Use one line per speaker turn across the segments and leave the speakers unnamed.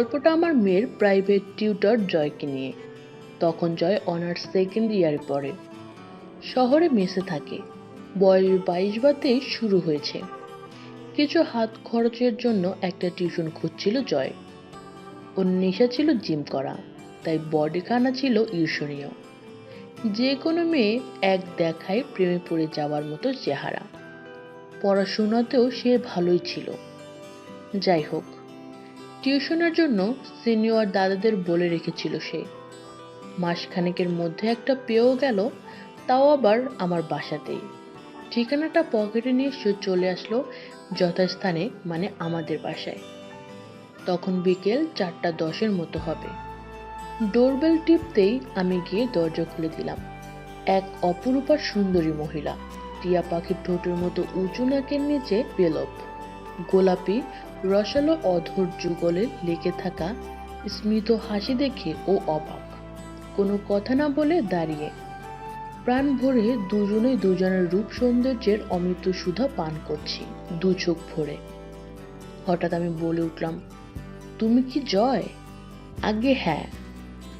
গল্পটা আমার মেয়ের প্রাইভেট টিউটর জয়কে নিয়ে। তখন জয় অনার্স সেকেন্ড ইয়ারে পড়ে, শহরে মেসে থাকে। বয়স 22 বা 23 শুরু হয়েছে। কিছু হাত খরচের জন্য একটা টিউশন খুঁজছিল জয়। ওর নেশা ছিল জিম করা, তাই বডি খানা ছিল ঈর্ষণীয়। যে কোনো মেয়ে এক দেখায় প্রেমে পড়ে যাওয়ার মতো চেহারা। পড়াশোনাতেও সে ভালোই ছিল। যাই হোক, টিউশনের জন্য সিনিয়র দাদাদের বলে রেখেছিল সে। মাসখানেকের মধ্যে একটা পেয়েও গেল, তাও আবার আমার বাসাতেই। ঠিকানাটা পকেটে নিয়ে সে চলে আসলো যথাস্থানে, মানে আমাদের বাসায়। তখন বিকেল 4:10 মতো হবে। ডোরবেল টিপতেই আমি গিয়ে দরজা খুলে দিলাম। এক অপরূপা সুন্দরী মহিলা, টিয়া পাখির ঠোঁটের মতো উঁচু নাকের নিচে পেলব, গোলাপি রসালো অধর যুগলে লেগে থাকা স্মিত হাসি দেখে ও অবাক। কোনো কথা না বলে দাঁড়িয়ে প্রাণ ভরে দুজনেই দুজনের রূপ সৌন্দর্যের অমৃত সুধা পান করছি, দু চোখ ভরে। হঠাৎ আমি বলে উঠলাম, তুমি কি জয়? আগে হ্যাঁ।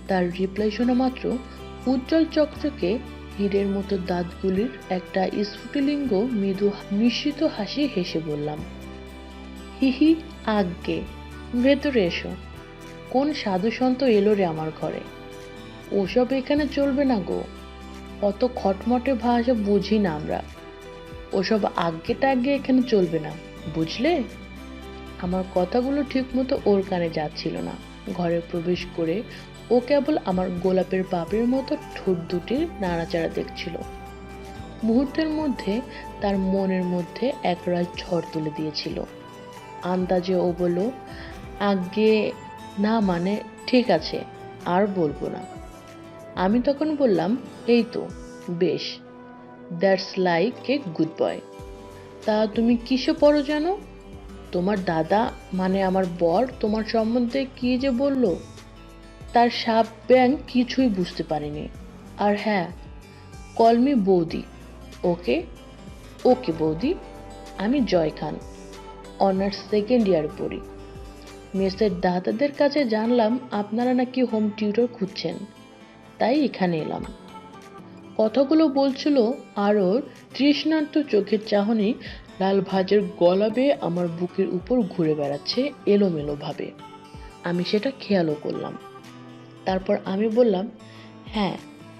তার রিপ্লাই শোনা মাত্র উজ্জ্বল চকচকে হীরের মতো দাঁতগুলির একটা স্ফুটিলিঙ্গ মৃদু মিশ্রিত হাসি হেসে বললাম, হিহি, আজ্ঞে, ভেতরে এসো। কোন সাধু সন্ত এলো রে আমার ঘরে? ওসব এখানে চলবে না গো, অত খটমটে ভাষা বুঝি না আমরা। ওসব আজ্ঞে টাজ্ঞে এখানে চলবে না, বুঝলে? আমার কথাগুলো ঠিক মতো ওর কানে যাচ্ছিল না। ঘরে প্রবেশ করে ও কেবল আমার গোলাপের পাপড়ির মতো ঠোঁট দুটির নাড়াচাড়া দেখছিল। মুহূর্তের মধ্যে তার মনের মধ্যে একরাশ ঝড় তুলে দিয়েছিল। আন্দাজে ও বলল, আজ্ঞে না, মানে ঠিক আছে, আর বলবো না। আমি তখন বললাম, এই তো বেশ, that's like a good boy. তা তুমি কিসে পড়ো জানো? তোমার দাদা, মানে আমার বর, তোমার সম্বন্ধে কি যে বলল, তার সাপ ব্যাং কিছুই বুঝতে পারিনি। আর হ্যাঁ, কলমি বৌদি। ওকে ওকে বৌদি। আমি জয় খান, অনার্স সেকেন্ড ইয়ার পড়ি। মেসের দাদাদের কাছে জানলাম আপনারা নাকি হোম টিউটর খুঁজছেন, তাই এখানে এলাম। কথাগুলো বলছিল আর ওর তৃষ্ণার্ত চোখের চাহনি লাল ভাজের গলা বেয়ে আমার বুকের উপর ঘুরে বেড়াচ্ছে এলোমেলো ভাবে। আমি সেটা খেয়ালও করলাম। তারপর আমি বললাম, হ্যাঁ,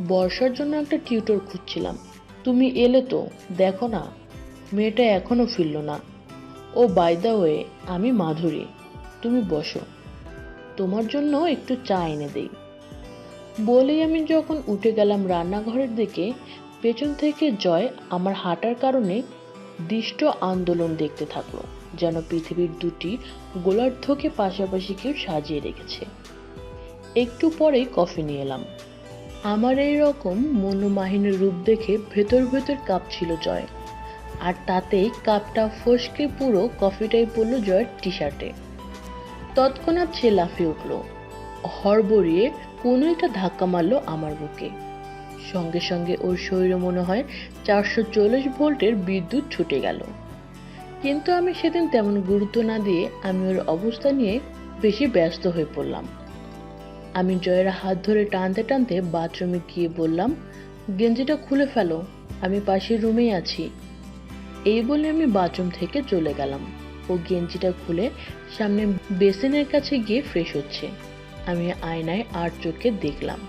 বর্ষার জন্য একটা টিউটর খুঁজছিলাম। তুমি এলে তো, দেখো না, মেয়েটা এখনো ফিরল না। ও বাই দ্য ওয়ে, আমি মাধুরী। তুমি বসো, তোমার জন্য একটু চা এনে দেই। বলেই আমি যখন উঠে গেলাম রান্নাঘরের দিকে, পেছন থেকে জয় আমার হাঁটার কারণে দৃষ্ট আন্দোলন দেখতে থাকলো, যেন পৃথিবীর দুটি গোলার্ধকে পাশাপাশি কেউ সাজিয়ে রেখেছে। একটু পরেই কফি নিয়ে এলাম। আমার এই রকম মনোমাহিনী রূপ দেখে ভেতর ভেতর কাঁপছিল জয়। আর তাতেই কাপটা ফসকে পুরো কফিটাই পড়লো জয়ের টি শার্টে। তৎক্ষণাৎ সে লাফিয়ে উঠল, হড়বড়িয়ে কোনো একটা ধাক্কা মারলো আমার বুকে। সঙ্গে সঙ্গে ওর শরীরে মনে হয় 440 ভোল্টের বিদ্যুৎ ছুটে গেল। কিন্তু আমি সেদিন তেমন গুরুত্ব না দিয়ে আমি ওর অবস্থা নিয়ে বেশি ব্যস্ত হয়ে পড়লাম। আমি জয়ের হাত ধরে টানতে টানতে বাথরুমে গিয়ে বললাম, গেঞ্জিটা খুলে ফেলো, আমি পাশের রুমেই আছি। এই বলে আমি বাথরুম থেকে চলে গেলাম। ও গেঞ্জিটা খুলে সামনে বেসিনের কাছে গিয়ে ফ্রেশ হচ্ছে। আমি আয়নায় আর চোখে দেখলাম।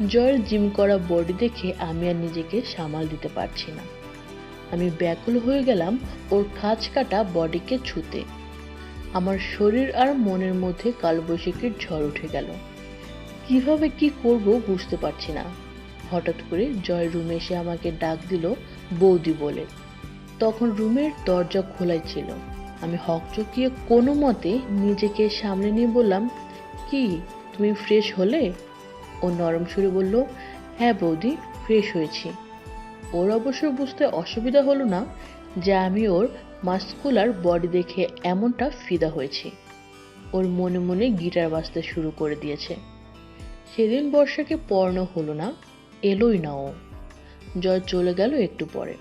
জয়ের জিম করা বডি দেখে আমি আর নিজেকে সামাল দিতে পারছি না। আমি ব্যাকুল হয়ে গেলাম ওর খাঁজ কাটা বডিকে ছুঁতে। আমার শরীর আর মনের মধ্যে কালবৈশাখীর ঝড় উঠে গেল। কিভাবে কি করব বুঝতে পারছি না। হঠাৎ করে জয় রুমে এসে আমাকে ডাক দিল বৌদি বলে। তখন রুমের দরজা খোলাই ছিল। আমি হকচকিয়ে কোনো মতে নিজেকে সামনে নিয়ে বললাম, কি, তুমি ফ্রেশ হলে? ও নরম সুরে বলল, হ্যাঁ বৌদি, ফ্রেশ হয়েছি। ওর অবশ্য বুঝতে অসুবিধা হলো না যে আমি ওর মাস্কুলার বডি দেখে এমনটা ফিদা হয়েছি। ওর মনে মনে গিটার বাজতে শুরু করে দিয়েছে। সেদিন বর্ষাকে পড়ানো হলো না, এলোই না ও। জয় চলে গেল একটু পরে।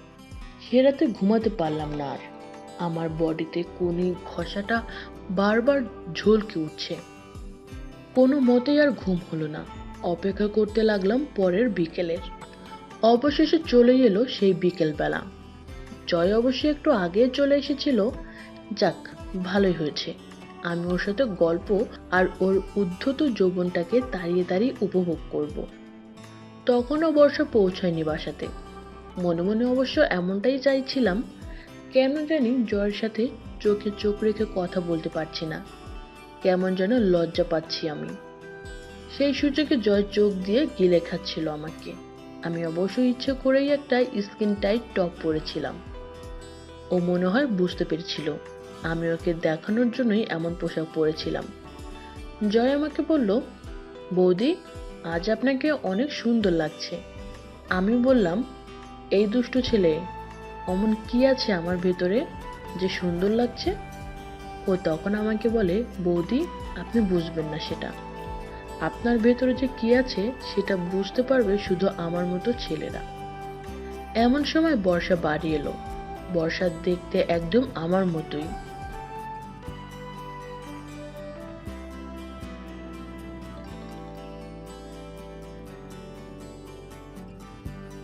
সে রাতে ঘুমাতে পারলাম না আর। আমার বডিতে কোনি ঘষাটা বারবার ঝলকে উঠছে। কোনো মতেই আর ঘুম হলো না। অপেক্ষা করতে লাগলাম পরের বিকেলের। অবশেষে চলে এলো সেই বিকেলবেলা। জয় অবশ্যই একটু আগে চলে এসেছিল। যাক, ভালোই হয়েছে। আমি ওর সাথে গল্প আর ওর উদ্ধত যৌবনটাকে দাঁড়িয়ে দাঁড়িয়ে উপভোগ করব। তখনও বর্ষা পৌঁছায়নি বাসাতে। মনে মনে অবশ্য এমনটাই চাইছিলাম। কেন জানি জয়ের সাথে চোখে চোখ রেখে কথা বলতে পারছি না। কেমন যেন লজ্জা পাচ্ছি আমি। সেই সুযোগে জয় চোখ দিয়ে গিলে খাচ্ছিল আমাকে। আমি অবশ্যই ইচ্ছে করেই একটা স্কিন টাইট টপ পরেছিলাম। ও মনে হয় বুঝতে পেরেছিল আমি ওকে দেখানোর জন্যই এমন পোশাক পরেছিলাম। জয় আমাকে বলল, বৌদি, আজ আপনাকে অনেক সুন্দর লাগছে। আমি বললাম, এই দুষ্টু ছেলে, অমন কি আছে আমার ভেতরে যে সুন্দর লাগছে? ও তখন আমাকে বলে, বৌদি, আপনি বুঝবেন না সেটা। আপনার ভেতরে যে কি আছে সেটা বুঝতে পারবে শুধু আমার মতো ছেলেরা। এমন সময় বর্ষা বাড়ি এলো। বর্ষা দেখতে একদম আমার মতোই।